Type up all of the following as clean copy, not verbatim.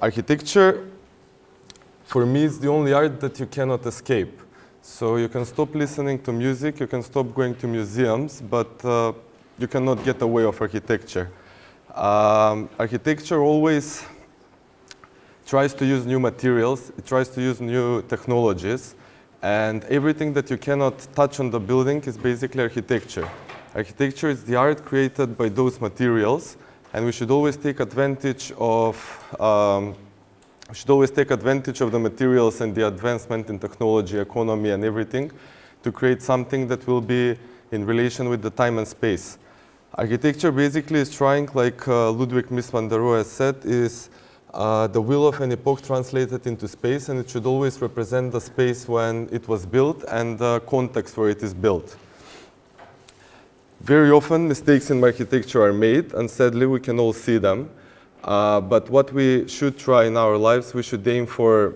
Architecture, for me, is the only art that you cannot escape. So you can stop listening to music, you can stop going to museums, but you cannot get away of architecture. Architecture always tries to use new materials, it tries to use new technologies, and everything that you cannot touch on the building is basically architecture. Architecture is the art created by those materials, and we should always take advantage of the materials and the advancement in technology, economy, and everything to create something that will be in relation with the time and space. Architecture basically is trying, like Ludwig Mies van der Rohe has said, is the will of an epoch translated into space, and it should always represent the space when it was built and the context where it is built. Very often, mistakes in architecture are made, and sadly, we can all see them. But what we should try in our lives, we should aim for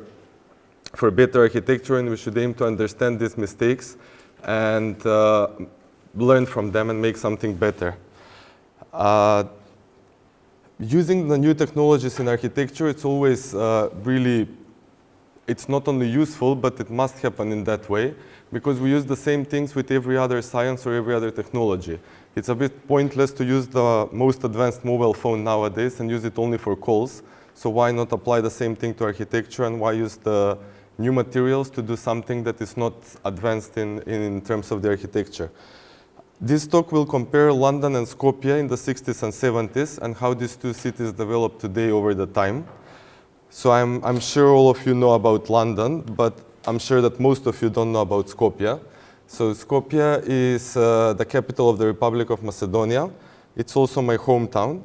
better architecture, and we should aim to understand these mistakes and learn from them and make something better. Using the new technologies in architecture, it's always it's not only useful, but it must happen in that way, because we use the same things with every other science or every other technology. It's a bit pointless to use the most advanced mobile phone nowadays and use it only for calls. So why not apply the same thing to architecture, and why use the new materials to do something that is not advanced in terms of the architecture? This talk will compare London and Skopje in the 60s and 70s and how these two cities developed today over the time. So I'm sure all of you know about London, but I'm sure that most of you don't know about Skopje. So Skopje is the capital of the Republic of Macedonia. It's also my hometown,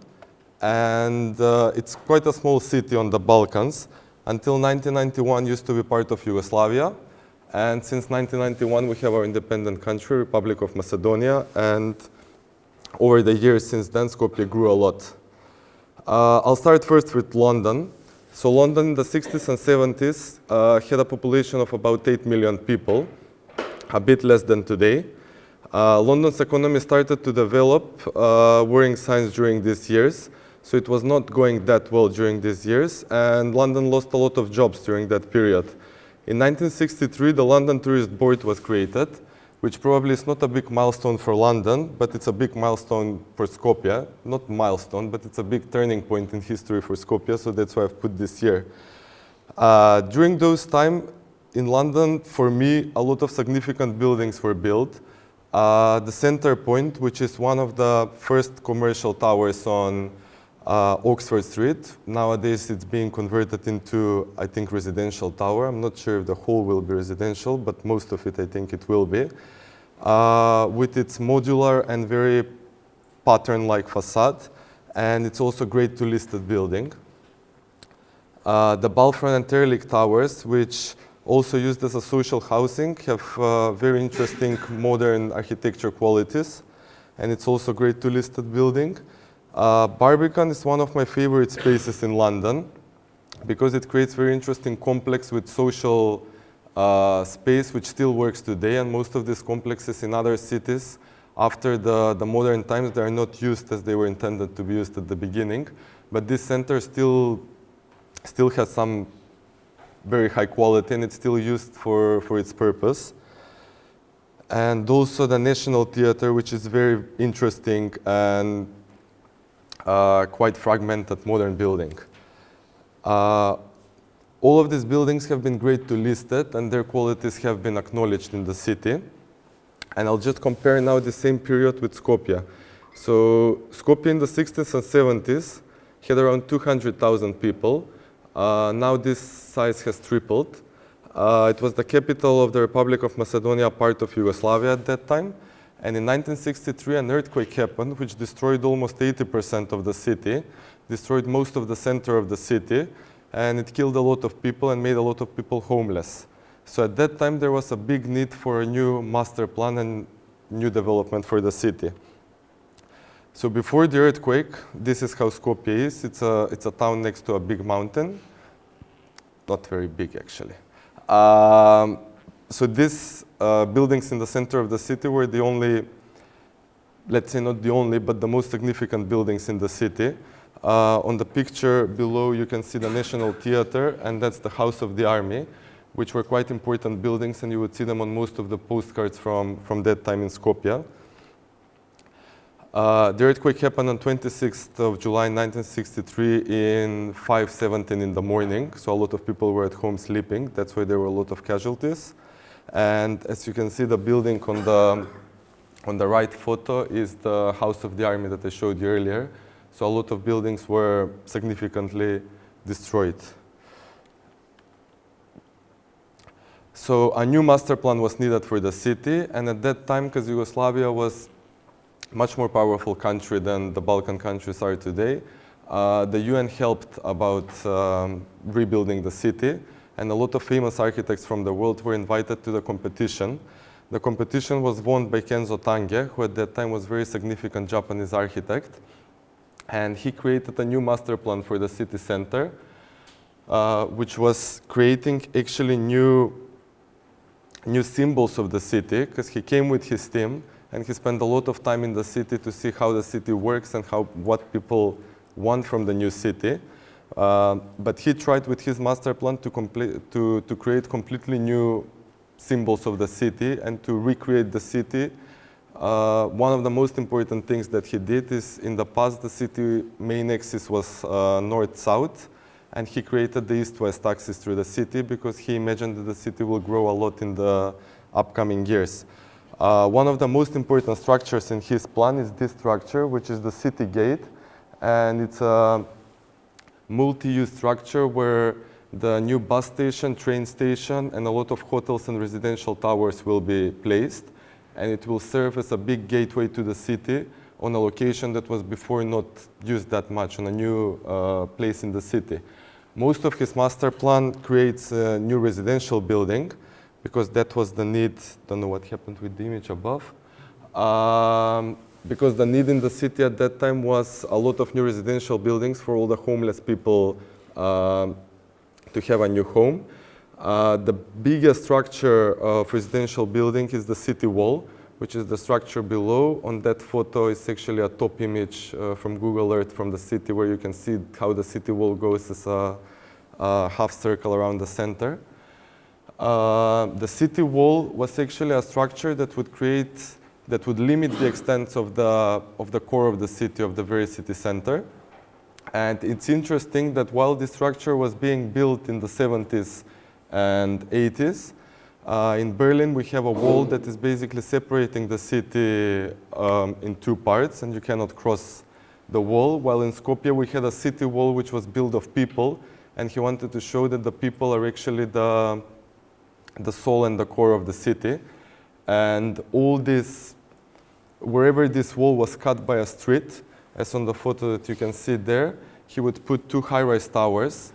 and it's quite a small city on the Balkans. Until 1991, used to be part of Yugoslavia, and since 1991, we have our independent country, Republic of Macedonia, and over the years since then, Skopje grew a lot. I'll start first with London. So London in the 60s and 70s had a population of about 8 million people, a bit less than today. London's economy started to develop worrying signs during these years, so it was not going that well during these years, and London lost a lot of jobs during that period. In 1963, the London Tourist Board was created, which probably is not a big milestone for London, but it's a big milestone for Skopje. Not milestone, but it's a big turning point in history for Skopje, so that's why I've put this year. During those time in London, for me, a lot of significant buildings were built. The Center Point, which is one of the first commercial towers on Oxford Street. Nowadays, it's being converted into, I think, residential tower. I'm not sure if the whole will be residential, but most of it, I think it will be. With its modular and very pattern-like facade, and it's also a great two-listed building. The Balfron and Terlik towers, which also used as a social housing, have very interesting modern architecture qualities, and it's also a great two-listed building. Barbican is one of my favorite spaces in London because it creates very interesting complex with social space which still works today, and most of these complexes in other cities after the modern times, they are not used as they were intended to be used at the beginning, but this center still has some very high quality, and it's still used for its purpose. And also the National Theatre, which is very interesting and quite fragmented modern building. All of these buildings have been greatly listed, and their qualities have been acknowledged in the city. And I'll just compare now the same period with Skopje. So Skopje in the 60s and 70s had around 200,000 people. Now this size has tripled. It was the capital of the Republic of Macedonia, part of Yugoslavia at that time. And in 1963, an earthquake happened, which destroyed almost 80% of the city, destroyed most of the center of the city, and it killed a lot of people and made a lot of people homeless. So at that time, there was a big need for a new master plan and new development for the city. So before the earthquake, this is how Skopje is. It's a town next to a big mountain. Not very big, actually. So these buildings in the center of the city were the only, let's say not the only, but the most significant buildings in the city. On the picture below, you can see the National Theatre, and that's the House of the Army, which were quite important buildings, and you would see them on most of the postcards from that time in Skopje. The earthquake happened on 26th of July 1963 in 5:17 in the morning, so a lot of people were at home sleeping. That's why there were a lot of casualties. And as you can see, the building on the right photo is the House of the Army that I showed you earlier. So a lot of buildings were significantly destroyed. So a new master plan was needed for the city, and at that time, because Yugoslavia was much more powerful country than the Balkan countries are today, the UN helped about rebuilding the city, and a lot of famous architects from the world were invited to the competition. The competition was won by Kenzo Tange, who at that time was a very significant Japanese architect, and he created a new master plan for the city center, which was creating actually new symbols of the city, because he came with his team and he spent a lot of time in the city to see how the city works and what people want from the new city. But he tried with his master plan to create completely new symbols of the city and to recreate the city. One of the most important things that he did is, in the past, the city main axis was north-south, and he created the east-west axis through the city because he imagined that the city will grow a lot in the upcoming years. One of the most important structures in his plan is this structure, which is the city gate, and it's a multi-use structure where the new bus station, train station, and a lot of hotels and residential towers will be placed, and it will serve as a big gateway to the city on a location that was before not used that much, on a new place in the city. Most of his master plan creates a new residential building, because that was the need. Don't know what happened with the image above. Because the need in the city at that time was a lot of new residential buildings for all the homeless people to have a new home. The biggest structure of residential building is the city wall, which is the structure below. On that photo is actually a top image from Google Earth from the city, where you can see how the city wall goes as a half circle around the center. The city wall was actually a structure that would limit the extent of the core of the city, of the very city center. And it's interesting that while this structure was being built in the 70s and 80s, in Berlin we have a wall that is basically separating the city in two parts, and you cannot cross the wall, while in Skopje we had a city wall which was built of people, and he wanted to show that the people are actually the soul and the core of the city. And all this, wherever this wall was cut by a street, as on the photo that you can see there, he would put two high-rise towers,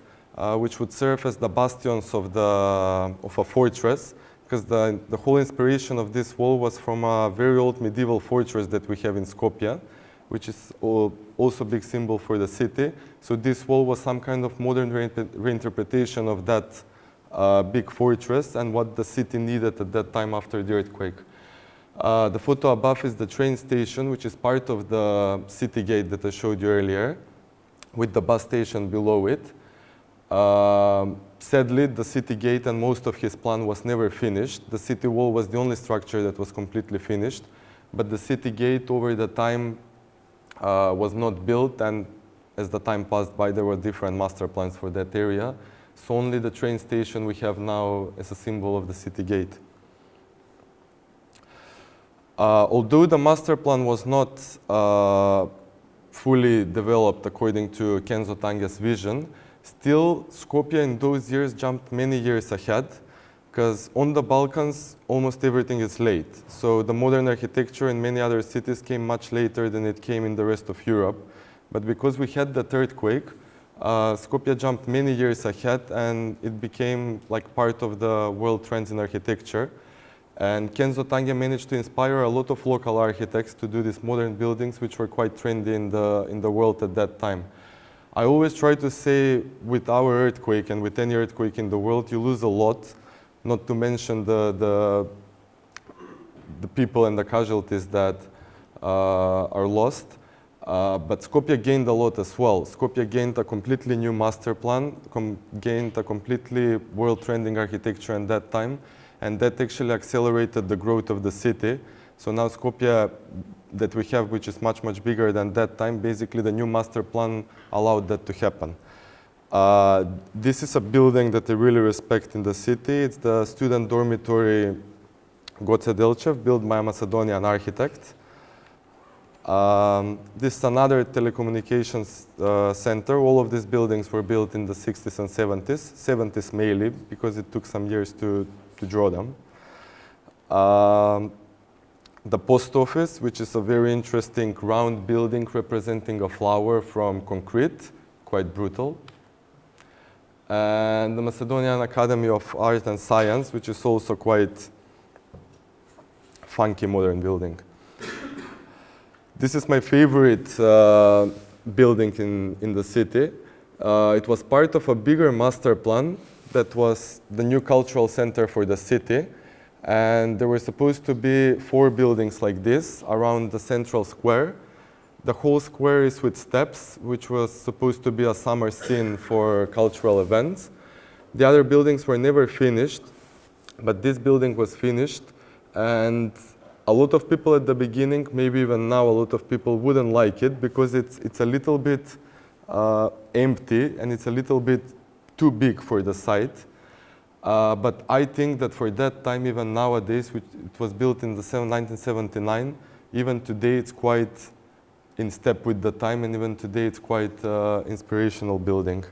which would serve as the bastions of a fortress, because the whole inspiration of this wall was from a very old medieval fortress that we have in Skopje, which is also a big symbol for the city. So this wall was some kind of modern reinterpretation of that big fortress and what the city needed at that time after the earthquake. The photo above is the train station, which is part of the city gate that I showed you earlier, with the bus station below it. Sadly, the city gate and most of his plan was never finished. The city wall was the only structure that was completely finished, but the city gate over the time was not built, and as the time passed by, there were different master plans for that area. So only the train station we have now as a symbol of the city gate. Although the master plan was not fully developed according to Kenzo Tange's vision, still Skopje in those years jumped many years ahead, because on the Balkans almost everything is late. So the modern architecture in many other cities came much later than it came in the rest of Europe. But because we had that earthquake, Skopje jumped many years ahead, and it became like part of the world trends in architecture. And Kenzo Tange managed to inspire a lot of local architects to do these modern buildings, which were quite trendy in the world at that time. I always try to say, with our earthquake and with any earthquake in the world, you lose a lot, not to mention the people and the casualties that are lost. But Skopje gained a lot as well. Skopje gained a completely new master plan, gained a completely world-trending architecture at that time, and that actually accelerated the growth of the city. So now Skopje that we have, which is much, much bigger than that time, basically the new master plan allowed that to happen. This is a building that I really respect in the city. It's the student dormitory Goce Delchev, built by a Macedonian architect. This is another telecommunications center. All of these buildings were built in the 60s and 70s, 70s mainly, because it took some years to draw them. The post office, which is a very interesting round building representing a flower from concrete, quite brutal. And the Macedonian Academy of Art and Science, which is also quite funky modern building. This is my favorite building in the city. It was part of a bigger master plan that was the new cultural center for the city. And there were supposed to be 4 buildings like this around the central square. The whole square is with steps, which was supposed to be a summer scene for cultural events. The other buildings were never finished, but this building was finished. And a lot of people at the beginning, maybe even now, a lot of people wouldn't like it because it's a little bit empty and it's a little bit too big for the site. But I think that for that time, even nowadays, it was built in the 1979, even today it's quite in step with the time, and even today it's quite inspirational building.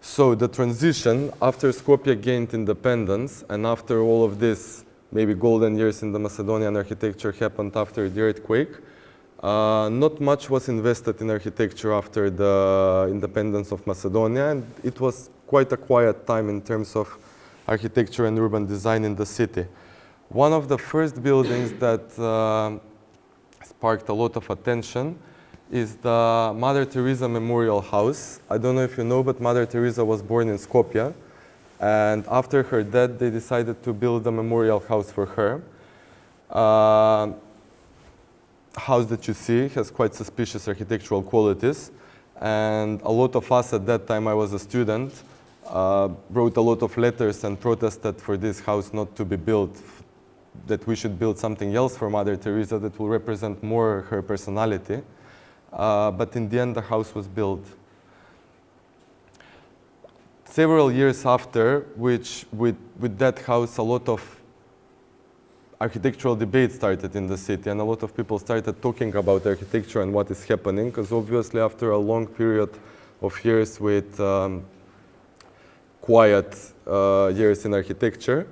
So the transition after Skopje gained independence and after all of this maybe golden years in the Macedonian architecture happened after the earthquake, not much was invested in architecture after the independence of Macedonia, and it was quite a quiet time in terms of architecture and urban design in the city. One of the first buildings that sparked a lot of attention is the Mother Teresa Memorial House. I don't know if you know, but Mother Teresa was born in Skopje. And after her death, they decided to build a memorial house for her. House that you see has quite suspicious architectural qualities. And a lot of us at that time, I was a student, wrote a lot of letters and protested for this house not to be built, that we should build something else for Mother Teresa that will represent more her personality. But in the end, the house was built. Several years after, which with that house, a lot of architectural debate started in the city, and a lot of people started talking about architecture and what is happening, because obviously after a long period of years with quiet years in architecture,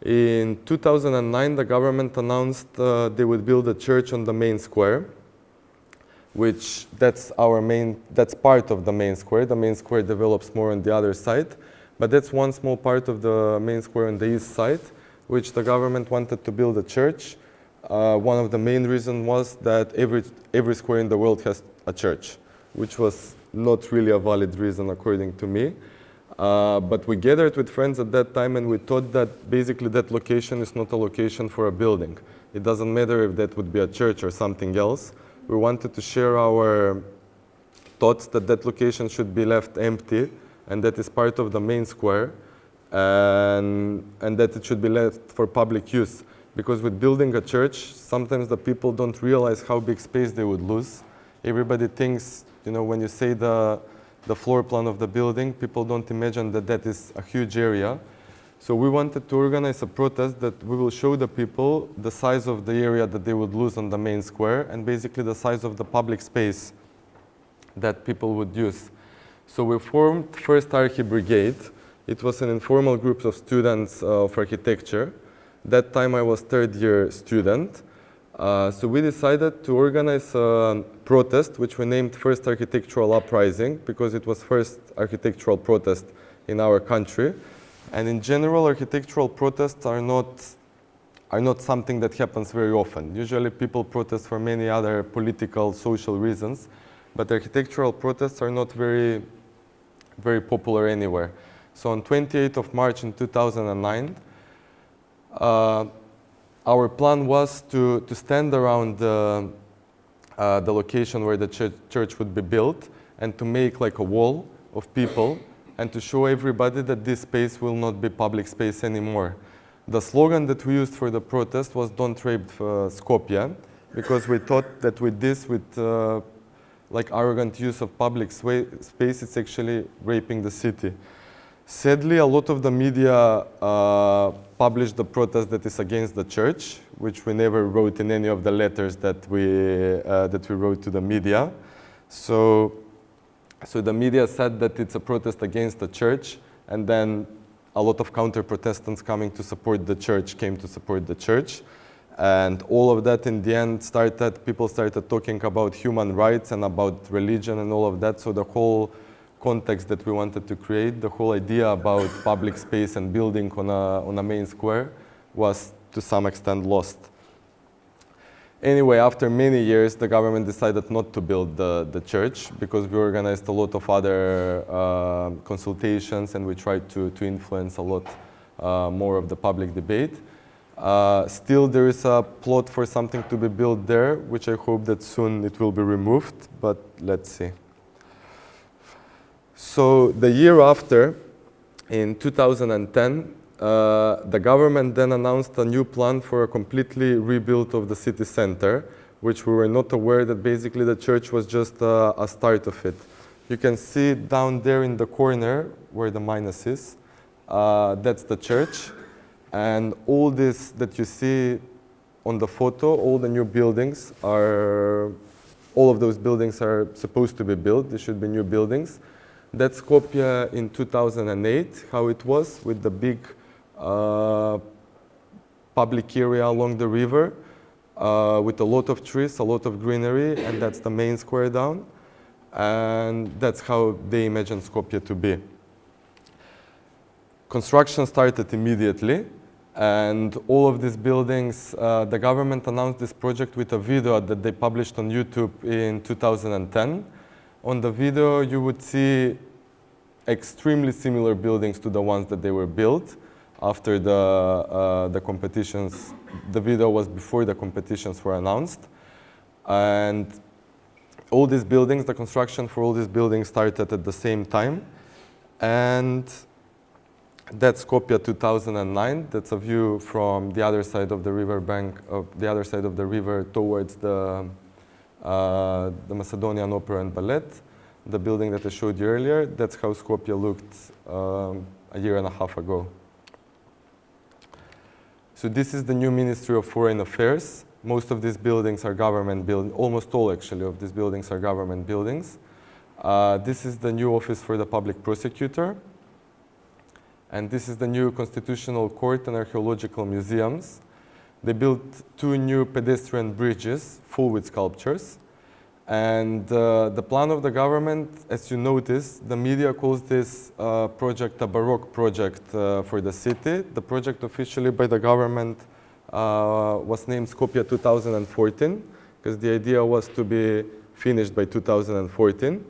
in 2009 the government announced they would build a church on the main square, which that's part of the main square. The main square develops more on the other side, but that's one small part of the main square on the east side, which the government wanted to build a church. One of the main reasons was that every square in the world has a church, which was not really a valid reason according to me. But we gathered with friends at that time and we thought that basically that location is not a location for a building. It doesn't matter if that would be a church or something else. We wanted to share our thoughts that that location should be left empty and that is part of the main square, and that it should be left for public use. Because with building a church, sometimes the people don't realize how big space they would lose. Everybody thinks, you know, when you say the floor plan of the building, people don't imagine that that is a huge area. So we wanted to organize a protest that we will show the people the size of the area that they would lose on the main square and basically the size of the public space that people would use. So we formed first Archi Brigade. It was an informal group of students of architecture. That time I was third year student. So we decided to organize a protest, which we named First Architectural Uprising, because it was first architectural protest in our country. And in general, architectural protests are not something that happens very often. Usually people protest for many other political, social reasons, but architectural protests are not very, very popular anywhere. So on 28th of March in 2009, our plan was to stand around the location where the church would be built, and to make like a wall of people and to show everybody that this space will not be public space anymore. The slogan that we used for the protest was "Don't rape Skopje," because we thought that with this, with like arrogant use of public space, it's actually raping the city. Sadly, a lot of the media published the protest that is against the church, which we never wrote in any of the letters that we wrote to the media. So the media said that it's a protest against the church, and then a lot of counter-protestants coming to support the church came to support the church. And all of that in the end people started talking about human rights and about religion and all of that. So the whole context that we wanted to create, the whole idea about public space and building on a main square was to some extent lost. Anyway, after many years, the government decided not to build the church because we organized a lot of other consultations and we tried to influence a lot more of the public debate. Still, there is a plot for something to be built there, which I hope that soon it will be removed, but let's see. So the year after, in 2010, the government then announced a new plan for a completely rebuild of the city center, which we were not aware that basically the church was just a start of it. You can see down there in the corner where the minus is, that's the church. And all this that you see on the photo, all the new buildings all of those buildings are supposed to be built. They should be new buildings. That's Skopje in 2008, how it was with the big public area along the river with a lot of trees, a lot of greenery, and that's the main square down. And that's how they imagined Skopje to be. Construction started immediately, and all of these buildings, the government announced this project with a video that they published on YouTube in 2010. On the video, you would see extremely similar buildings to the ones that they were built after the competitions. The video was before the competitions were announced. And all these buildings, the construction for all these buildings started at the same time. And that's Skopje 2009. That's a view from the other side of the river bank, the other side of the river towards the Macedonian Opera and Ballet, the building that I showed you earlier. That's how Skopje looked a year and a half ago. So this is the new Ministry of Foreign Affairs. Most of these buildings are government buildings, almost all actually of these buildings are government buildings. This is the new office for the public prosecutor. And this is the new Constitutional Court and Archaeological Museums. They built 2 new pedestrian bridges full with sculptures. And the plan of the government, as you notice, the media calls this project a Baroque project for the city. The project officially by the government was named Skopje 2014, because the idea was to be finished by 2014.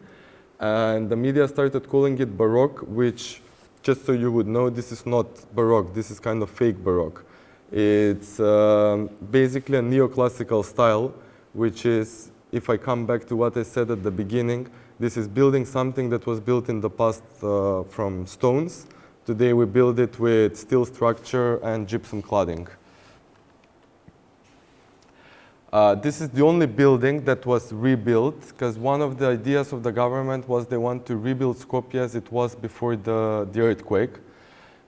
And the media started calling it Baroque, which, just so you would know, this is not Baroque, this is kind of fake Baroque. It's basically a neoclassical style, which is, if I come back to what I said at the beginning, this is building something that was built in the past from stones. Today we build it with steel structure and gypsum cladding. This is the only building that was rebuilt, because one of the ideas of the government was they want to rebuild Skopje as it was before the earthquake.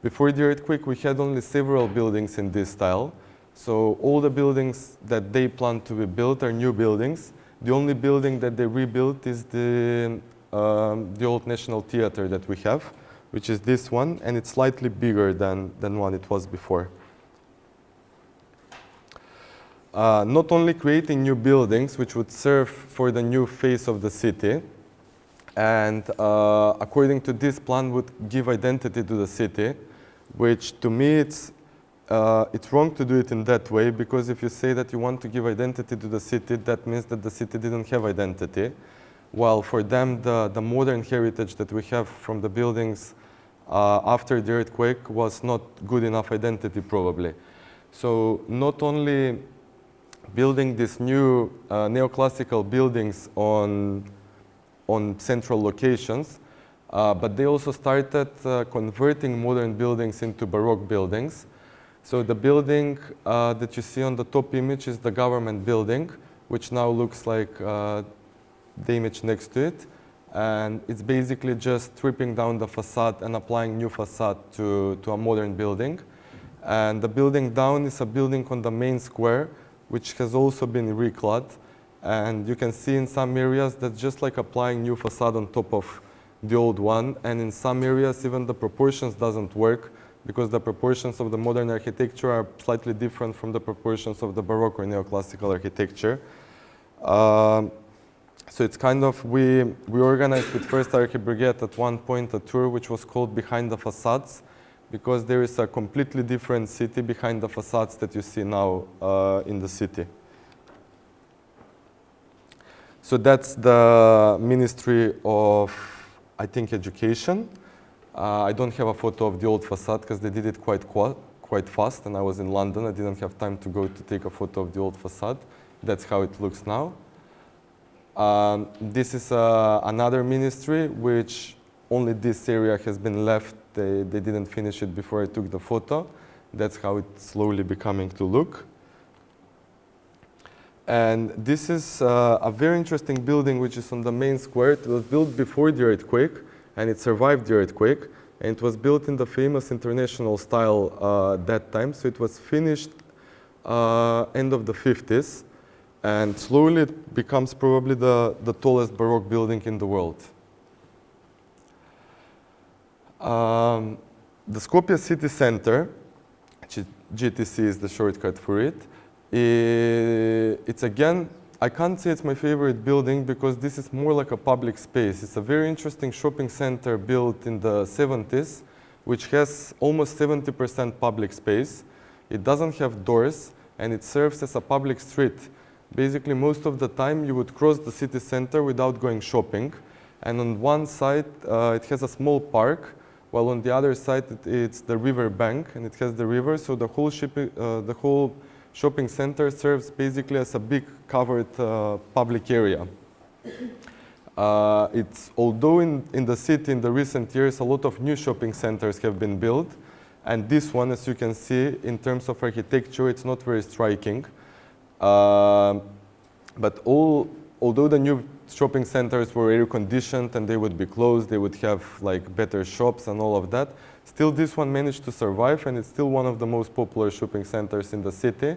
Before the earthquake, we had only several buildings in this style. So all the buildings that they plan to be built are new buildings. The only building that they rebuilt is the old National Theatre that we have, which is this one, and it's slightly bigger than what it was before. Not only creating new buildings, which would serve for the new face of the city, and according to this plan would give identity to the city, which to me it's wrong to do it in that way, because if you say that you want to give identity to the city, that means that the city didn't have identity. While for them, the modern heritage that we have from the buildings after the earthquake was not good enough identity, probably. So not only building these new neoclassical buildings on central locations, but they also started converting modern buildings into Baroque buildings. So the building that you see on the top image is the government building, which now looks like the image next to it. And it's basically just stripping down the facade and applying new facade to a modern building. And the building down is a building on the main square, which has also been reclad. And you can see in some areas that's just like applying new facade on top of the old one. And in some areas, even the proportions doesn't work, because the proportions of the modern architecture are slightly different from the proportions of the Baroque or neoclassical architecture. So it's kind of, we organized with First Archibrigade at one point a tour which was called Behind the Facades, because there is a completely different city behind the facades that you see now in the city. So that's the Ministry of, I think, Education. I don't have a photo of the old facade because they did it quite fast, and I was in London. I didn't have time to go to take a photo of the old facade. That's how it looks now. This is another ministry, which only this area has been left. They didn't finish it before I took the photo. That's how it's slowly becoming to look. And this is a very interesting building, which is on the main square. It was built before the earthquake, and it survived the earthquake. And it was built in the famous international style that time. So it was finished end of the 50s. And slowly it becomes probably the tallest Baroque building in the world. The Skopje city center, GTC is the shortcut for it. It's again, I can't say it's my favorite building because this is more like a public space. It's a very interesting shopping center built in the 70s, which has almost 70% public space. It doesn't have doors, and it serves as a public street. Basically, most of the time, you would cross the city center without going shopping. And on one side, it has a small park, while on the other side, it's the river bank, and it has the river. So the whole shopping center serves basically as a big covered public area. Although in the city, in the recent years, a lot of new shopping centers have been built. And this one, as you can see, in terms of architecture, it's not very striking. But although the new shopping centers were air-conditioned and they would be closed, they would have like better shops and all of that, still this one managed to survive, and it's still one of the most popular shopping centers in the city,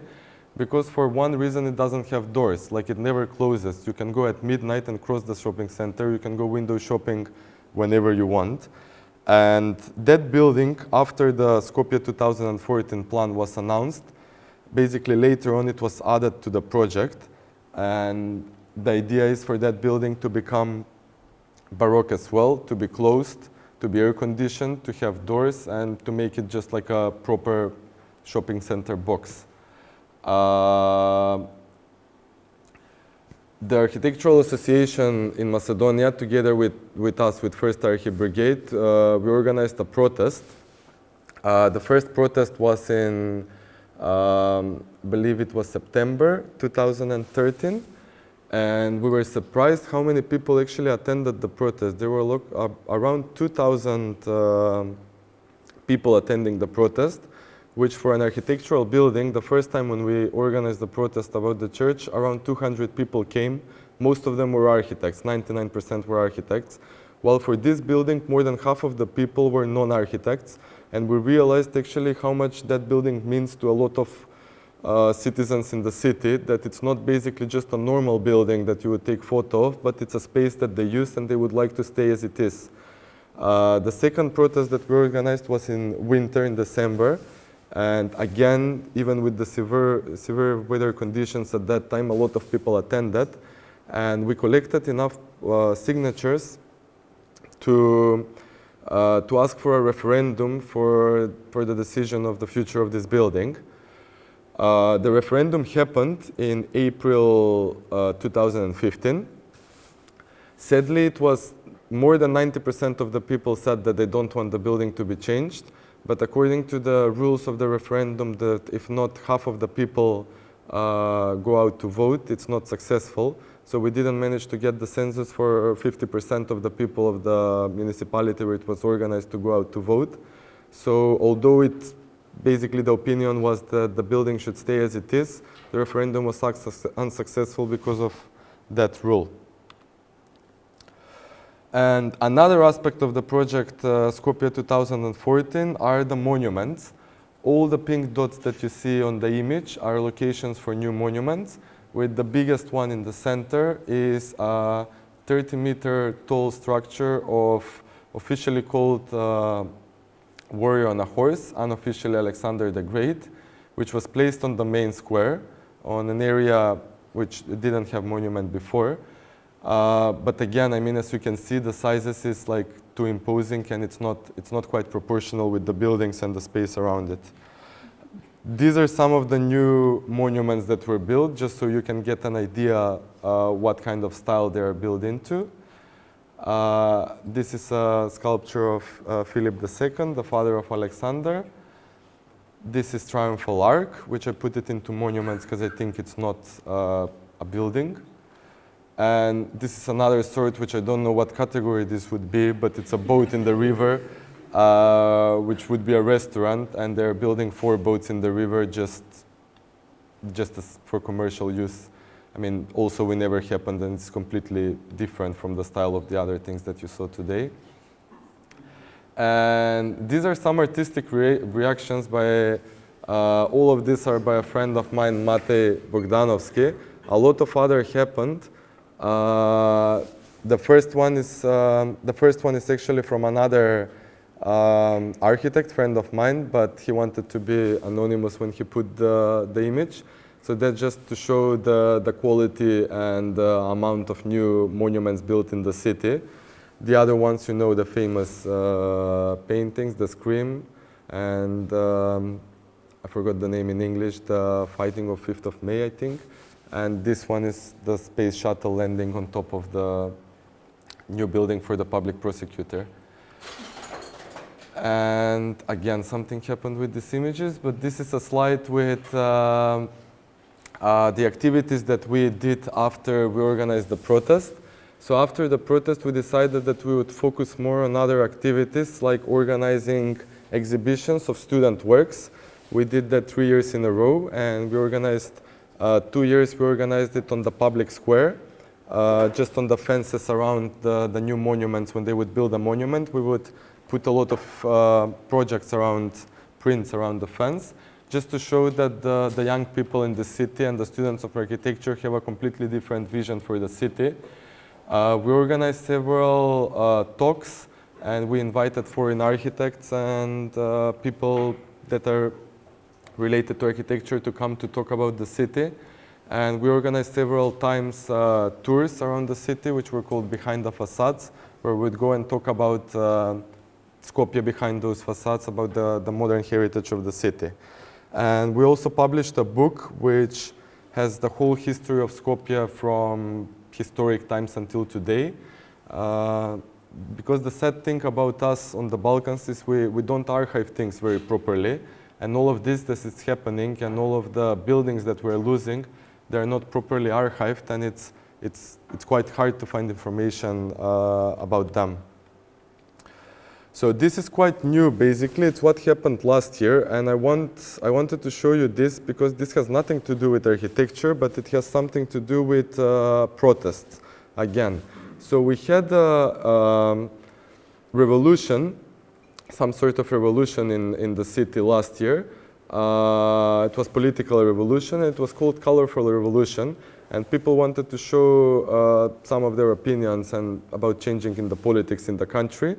because for one reason it doesn't have doors, like it never closes. You can go at midnight and cross the shopping center. You can go window shopping whenever you want. And that building, after the Skopje 2014 plan was announced, basically later on it was added to the project, and the idea is for that building to become Baroque as well, to be closed, to be air-conditioned, to have doors, and to make it just like a proper shopping center box. The Architectural Association in Macedonia, together with us, with First Archibrigade, we organized a protest. The first protest was in I believe it was September 2013, and we were surprised how many people actually attended the protest. There were around 2,000 people attending the protest, which for an architectural building, the first time when we organized the protest about the church, around 200 people came. Most of them were architects, 99% were architects. While for this building, more than half of the people were non-architects. And we realized actually how much that building means to a lot of citizens in the city, that it's not basically just a normal building that you would take photo of, but it's a space that they use and they would like to stay as it is. The second protest that we organized was in winter, in December. And again, even with the severe weather conditions at that time, a lot of people attended. And we collected enough signatures to ask for a referendum for the decision of the future of this building. The referendum happened in April 2015. Sadly, it was more than 90% of the people said that they don't want the building to be changed. But according to the rules of the referendum, that if not half of the people go out to vote. It's not successful. So we didn't manage to get the census for 50% of the people of the municipality where it was organized to go out to vote. So although basically the opinion was that the building should stay as it is, the referendum was unsuccessful because of that rule. And another aspect of the project, Skopje 2014, are the monuments. All the pink dots that you see on the image are locations for new monuments, with the biggest one in the center is a 30-meter tall structure of officially called Warrior on a Horse, unofficially Alexander the Great, which was placed on the main square on an area which didn't have monument before. But again, I mean, as you can see, the sizes is like too imposing, and it's not quite proportional with the buildings and the space around it. These are some of the new monuments that were built, just so you can get an idea what kind of style they are built into. This is a sculpture of Philip II, the father of Alexander. This is Triumphal Arch, which I put it into monuments because I think it's not a building. And this is another sort, which I don't know what category this would be, but it's a boat in the river, which would be a restaurant, and they're building 4 boats in the river just for commercial use. I mean, also we never happened, and it's completely different from the style of the other things that you saw today. And these are some artistic reactions by, all of these are by a friend of mine, Matej Bogdanovski. A lot of other happened. The first one is actually from another architect friend of mine, but he wanted to be anonymous when he put the image. So that's just to show the quality and the amount of new monuments built in the city. The other ones, you know, the famous paintings, the Scream, and I forgot the name in English, the Fighting of 5th of May, I think. And this one is the space shuttle landing on top of the new building for the public prosecutor. And again, something happened with these images, but this is a slide with the activities that we did after we organized the protest. So after the protest, we decided that we would focus more on other activities, like organizing exhibitions of student works. We did that 3 years in a row, and we organized 2 years, we organized it on the public square, just on the fences around the new monuments. When they would build a monument, we would put a lot of projects around, prints around the fence, just to show that the young people in the city and the students of architecture have a completely different vision for the city. We organized several talks, and we invited foreign architects and people that are related to architecture to come to talk about the city. And we organized several times tours around the city, which were called Behind the Facades, where we'd go and talk about Skopje behind those facades, about the modern heritage of the city. And we also published a book which has the whole history of Skopje from historic times until today. Because the sad thing about us on the Balkans is we don't archive things very properly. And all of this is happening, and all of the buildings that we're losing, they're not properly archived, and it's quite hard to find information about them. So this is quite new, basically. It's what happened last year, and I wanted to show you this because this has nothing to do with architecture, but it has something to do with protests, again. So we had a revolution, some sort of revolution in the city last year. It was political revolution. It was called Colorful Revolution, and people wanted to show some of their opinions and about changing in the politics in the country.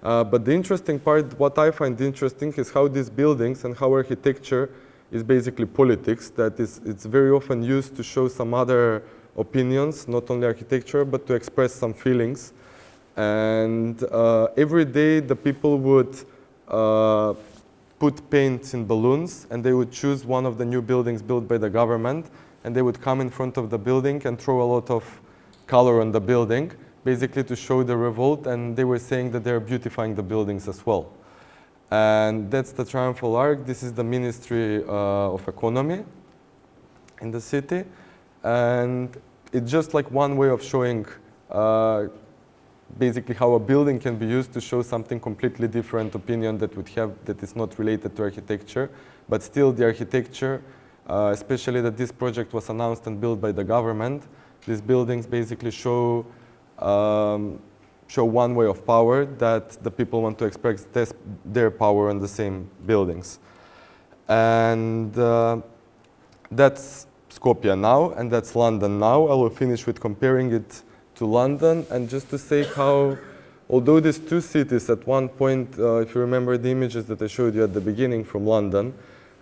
But the interesting part, what I find interesting, is how these buildings and how architecture is basically politics. That is, it's very often used to show some other opinions, not only architecture, but to express some feelings. And every day the people would put paint in balloons, and they would choose one of the new buildings built by the government, and they would come in front of the building and throw a lot of color on the building, basically to show the revolt, and they were saying that they're beautifying the buildings as well. And that's the Triumphal Arch. This is the Ministry of Economy. in the city. And it's just like one way of showing basically how a building can be used to show something completely different opinion that would have that is not related to architecture, but still the architecture, especially that this project was announced and built by the government. These buildings basically show one way of power, that the people want to express their power on the same buildings. And that's Skopje now, and that's London now. I will finish with comparing it to London, and just to say how, although these two cities at one point, if you remember the images that I showed you at the beginning from London,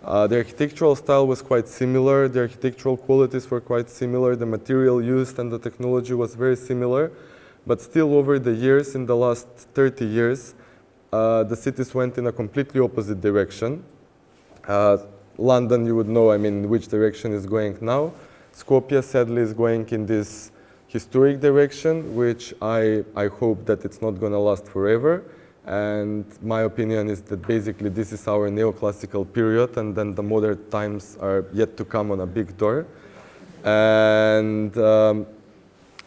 the architectural style was quite similar, the architectural qualities were quite similar, the material used and the technology was very similar, but still over the years, in the last 30 years, the cities went in a completely opposite direction. London, you would know, I mean, which direction is going now. Skopje, sadly, is going in this historic direction, which I hope that it's not going to last forever. And my opinion is that basically this is our neoclassical period, and then the modern times are yet to come on a big door. And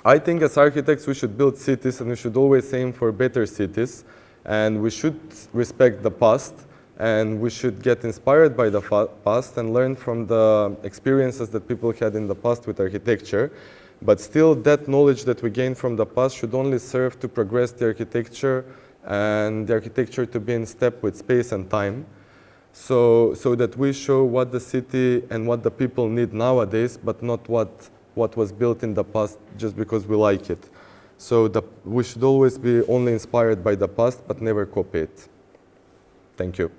I think as architects we should build cities, and we should always aim for better cities, and we should respect the past, and we should get inspired by the past and learn from the experiences that people had in the past with architecture. But still, that knowledge that we gain from the past should only serve to progress the architecture, and the architecture to be in step with space and time, so that we show what the city and what the people need nowadays, but not what was built in the past just because we like it. So we should always be only inspired by the past, but never copy it. Thank you.